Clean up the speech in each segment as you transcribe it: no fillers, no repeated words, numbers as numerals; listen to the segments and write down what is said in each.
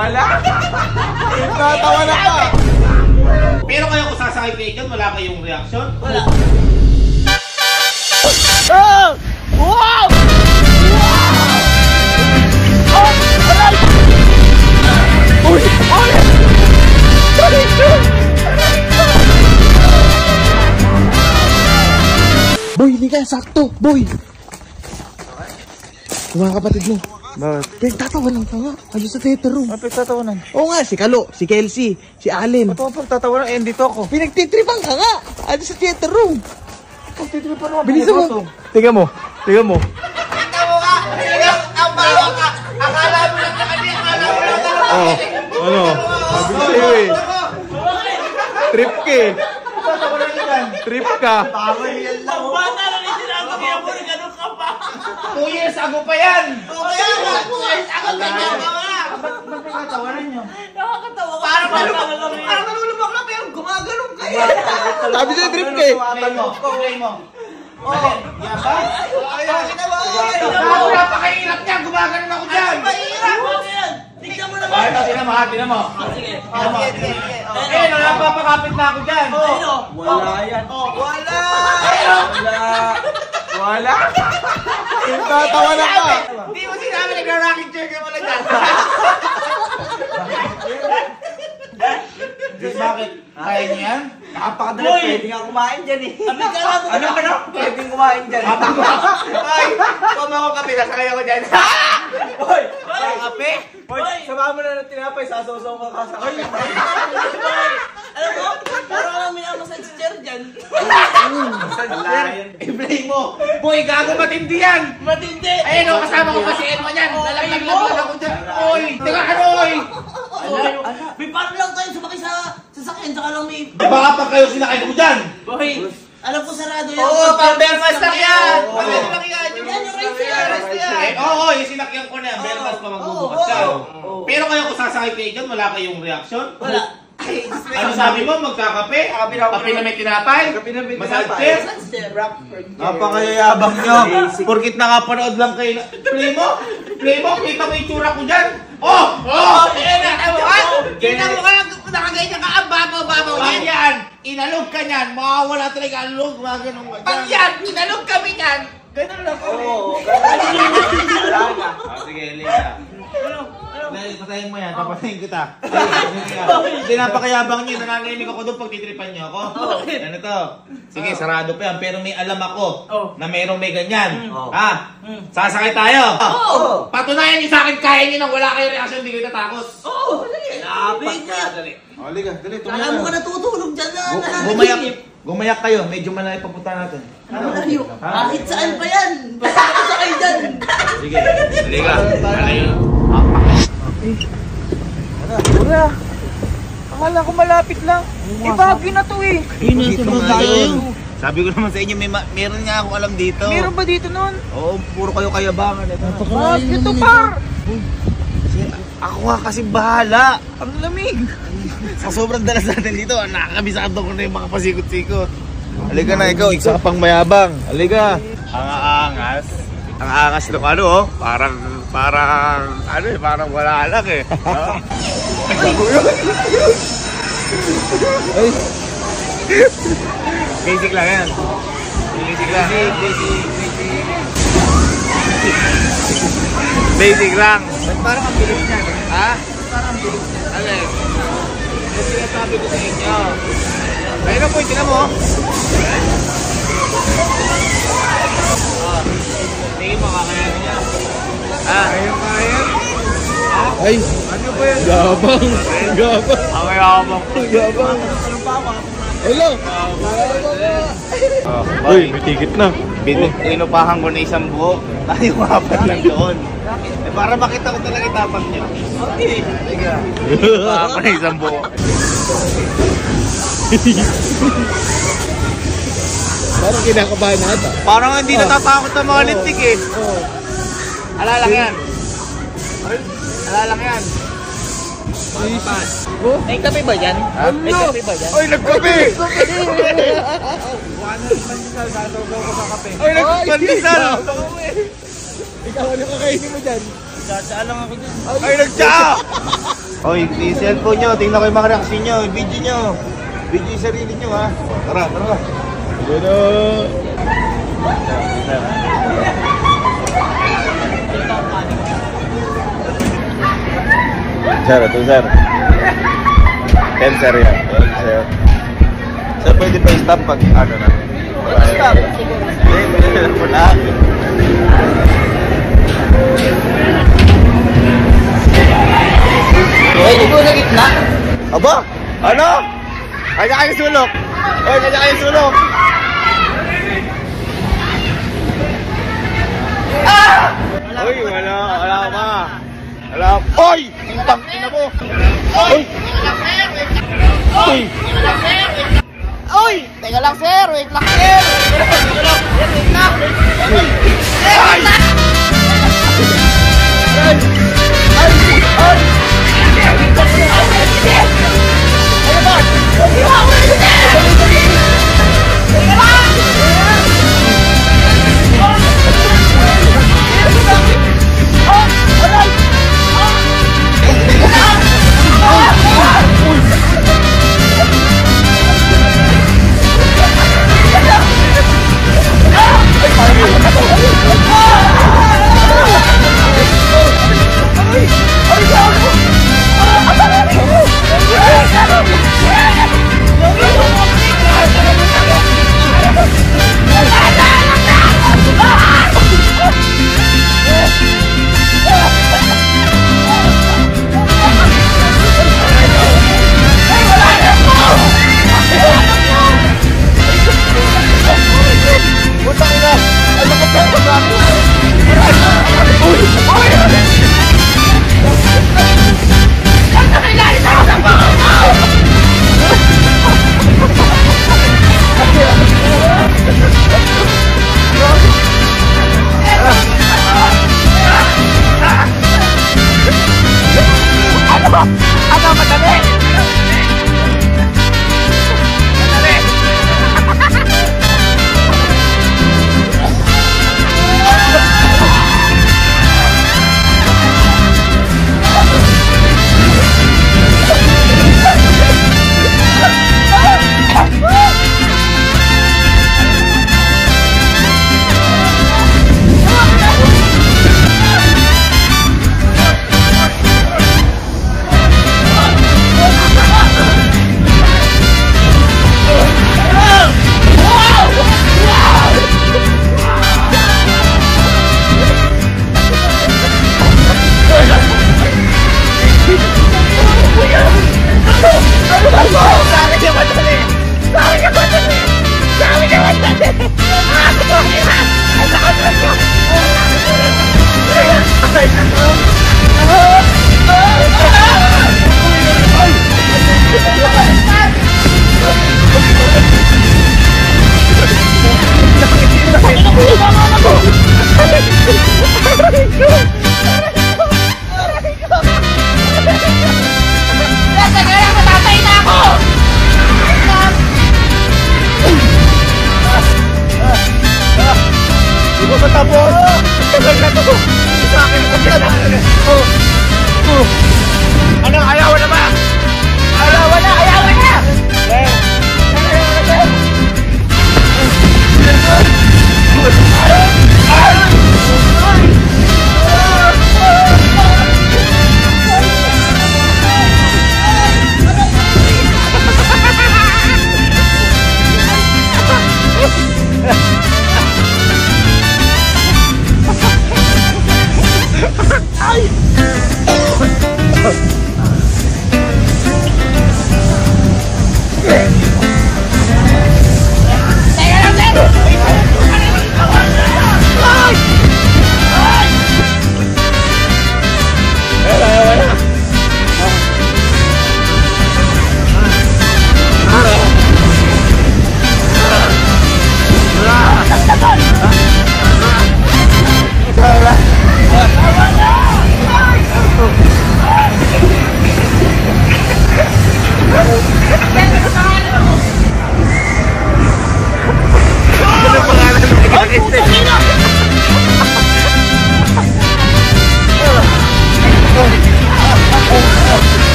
Wala. Natawa na ka. Pero kayo kung sasakay kayo dyan, wala kayong reaction? Wala. Oh! Wow! Oh! Aray! Uy! Uy! Boy, hindi ka. Sakto. Boy. Mga kapatid mo. Bakit? Pinagtatawanan ka nga. Ayun sa theater room. Ano pinagtatawanan? Oo nga, si Kalo, si Kelsey, si Allen. Ba't ako pagtatawanan? Eh, dito ako. Pinagtitripan ka nga. Ayun sa theater room. Pagtitripan naman. Bilisan mo. Tingnan mo. Tingnan mo. Tingnan mo ka! Ang bawa ka! Akala mo lang na kanya! Akala mo lang na Oh, ano? Sabi ko sa'yo eh. Trip ka eh. Trip ka. Ang bata lang yung sinasabi mo na gano'n ka pa. 2 years ago pa yan! Kaya nga, 2 years ako ganyan ka nga. Ba't pinagtawanan nyo? Nakakatawa ka. Parang malulubak lang pero gumagalong kayo! Sabi sa'yo, trip ka eh. Play mo! Play mo! Oh! Yan ba? Tingnan mo. Napakahirap niya! Gumaganon ako dyan! Mahirap. Tingnan mo naman. Tingnan mo ha! Tingnan mo! Sige. Eh, napapakapit na ako dyan! Ayun o. Wala yan. Wala. Wala. Pinagtatawanan ka. Hindi mo sinabi nagra-rocking chair ka pala dyan! Bakit? Kaya niyo yan? Napakadali. Boy! Pwede nga kumain dyan eh. Kami ka lang. Ano? Pwede kumain dyan. Ay! Pama ko kape, nasakay ako dyan. Boy! Kape? Boy! Sama mo na ng tinapay. Sasaw-saw ka kasakay. Alam mo, parang lang may massage chair dyan. I-play mo! Boy, gago matindi yan! Matindi. Ayun o, kasama ko pa si Elma niyan! Lalaglag ako dyan! Oy! Teka ka Oy! May paano lang tayo sumakay sa sasakyan, saka lang may... Baka pa kayo sinakay ko dyan! Boy, alam ko sarado yan. Oo, pang-Belfast lang yan! Pang-Belfast lang yan! Yan yung race yan. Oo, yung sinakyan ko na yan. Belfast pa magbubukas ka. Pero kayo kung sasakay kayo dyan, wala kayong reaction? Wala. Ano sabi mo? Magkakape? Kape na may tinapay? Massage chair? Massage chair. Napakayayabang nyo. Porkit nakapanood lang kayo na... Play mo! Play mo! Kita mo yung tsura ko dyan! Oh! Oh! Kita mo ka lang nakaganyan ka ang babaw-babaw yan! Yan! Inalog ka niyan! Mawawala talaga ang log! Mga ganun ka dyan! Pag yan! Inalog kami niyan! Ganun lang kami! Sige, Lea. Patayin mo yan, papatayin kita. Hindi napakayabang nyo, nananginig ako doon pag titripan nyo ako. Ano to? Sige, sarado pa yan, pero may alam ako na mayroong may ganyan. Ha? Sasakay tayo? Patunayan nyo sa akin, kaya nyo nang wala kayo reaction, hindi kayo natakot. Oo, napakadali. Halika, dali. Alam mo ka natutulog dyan na Gumayak kayo, medyo malayo papunta natin. malayo. Kahit saan pa yan. Basta kasakay dyan. Sige, halika. Malayo. Wala. Akala ko malapit lang. Bagay na to eh. Sabi ko naman sa inyo, meron nga akong alam dito. Meron ba dito nun? Oo, puro kayo kayabangan. Bakit ito par? Ako nga kasi bahala. Ang lamig. Sa sobrang dalas natin dito, nakakabisado ko na yung mga pasikot-sikot. Halika na ikaw, isa ka pang mayabang. Halika. Ang aangas. Ang aangas ng ano oh. Parang wala lang eh. Basic lang yan. Basic lang. Basic lang. Parang ang bilis niya. Ha? Parang ang bilis niya. Alin? Kasi sinasabi ko sa inyo. Ayun na po, tingnan mo. Tingin mo, kakayanin niya. Kaya? Ay, Ano ba yan? gabang. Gabang. Kayabang. Gabang. Hello. Uy, may ticket na. Inupahan ko na isang buo. Tayo apat lang doon. Eh, para makita ko talaga itapang niyo. Okay. Sige. Inupahan ko na isang buo. Parang kinakabahan ata. Parang hindi natatakot ang mga lintik eh. Alalang yan. Alalang yan. May kape ba dyan? May kape ba dyan? Ay, nagkape! Ay, nagpandesal! Ikaw ano kakainin mo dyan? Sasaan lang ako dyan. Ay, nagtsa! Oy, yung cellphone nyo, tingnan ko yung mga reaction nyo, yung video nyo. Video yung sarili nyo, ha? Tara, tara. Pero... Sir, ito sir. 10 sir yan. 10 sir. Sir, pwede pa i-stop pag ano na? Stop. Pwede na po na. Ay, di ko na gitna. Aba? Ano? Kanya kayo sulok. Oy, kanya kayo sulok. Uy, wala pa. Wala. Oy! Putang ina mo. Oy! Oy! Oy! Teka lang, sir. Wait lang, sir. Teka lang. Sir, wait lang. Ay!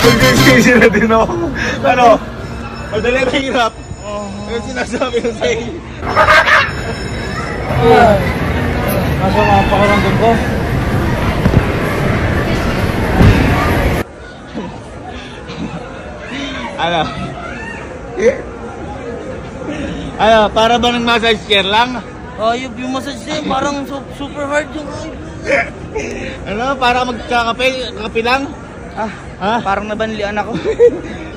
Mag-extension na din ako. Ano? Madali mahirap. Yung sinasabi ko sa'yo. Nasa mga pakarandom ko. Ano? Ano? Para ba ng massage care lang? Yung massage niya, parang super hard yung... Ano? Para magkakape? Kape lang? Ha? Parang nabanlian ako.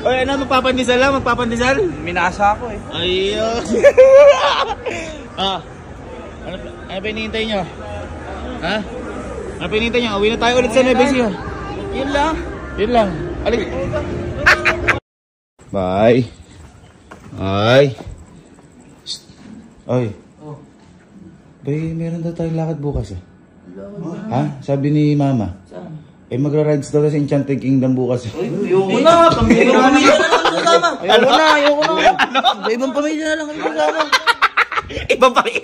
Oy, ano? Magpapandisal lang? Magpapandisal? Minasa ako eh. Ayun. Ano pinihintay nyo? Ha? Ano pinihintay nyo? Uwi na tayo ulit sa Nueva Ecija. Yun lang. Yun lang. Alik. Bye. Ay. Shh. Oy. Bay, meron daw tayong lakad bukas ah. Ha? Sabi ni Mama. Saan? Magra-rides daw sa Enchanted Kingdom bukas. Ayoko na. Pamilya na kami. Ayoko na. Sa ibang pamilya na lang kami kasama. Iba pa rin.